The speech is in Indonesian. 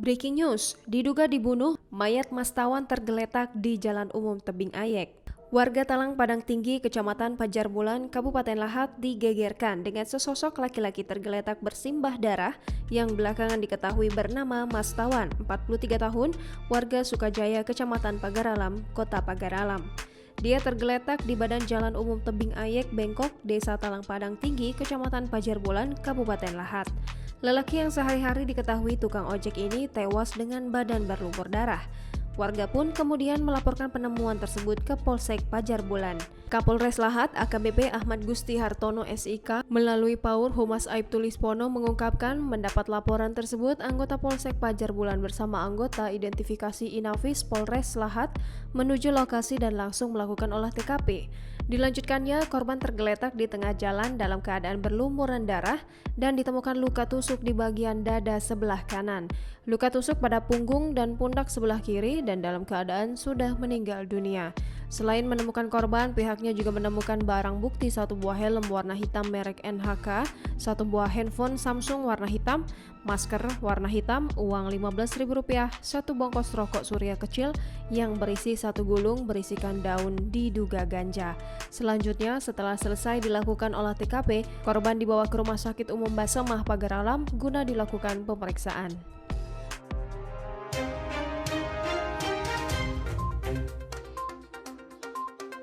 Breaking news, diduga dibunuh, mayat Mastawan tergeletak di Jalan Umum Tebing Ayek. Warga Talang Padang Tinggi, Kecamatan Pajar Bulan, Kabupaten Lahat digegerkan dengan sesosok laki-laki tergeletak bersimbah darah yang belakangan diketahui bernama Mastawan, 43 tahun, warga Sukajaya, Kecamatan Pagaralam, Kota Pagaralam. Dia tergeletak di badan Jalan Umum Tebing Ayek, Bengkok, Desa Talang Padang Tinggi, Kecamatan Pajar Bulan, Kabupaten Lahat. Lelaki yang sehari-hari diketahui tukang ojek ini tewas dengan badan berlumpur darah. Warga pun kemudian melaporkan penemuan tersebut ke Polsek Pajar Bulan. Kapolres Lahat AKBP Ahmad Gusti Hartono SIK melalui Paur Humas Aibtu Lispono mengungkapkan mendapat laporan tersebut anggota Polsek Pajar Bulan bersama anggota identifikasi Inafis Polres Lahat menuju lokasi dan langsung melakukan olah TKP. Dilanjutkannya, korban tergeletak di tengah jalan dalam keadaan berlumuran darah dan ditemukan luka tusuk di bagian dada sebelah kanan, luka tusuk pada punggung dan pundak sebelah kiri, dan dalam keadaan sudah meninggal dunia. Selain menemukan korban, pihaknya juga menemukan barang bukti satu buah helm warna hitam merek NHK, satu buah handphone Samsung warna hitam, masker warna hitam, uang Rp15.000, satu bungkus rokok Surya kecil yang berisi satu gulung berisikan daun diduga ganja. Selanjutnya, setelah selesai dilakukan olah TKP, korban dibawa ke Rumah Sakit Umum Basemah Pagaralam guna dilakukan pemeriksaan.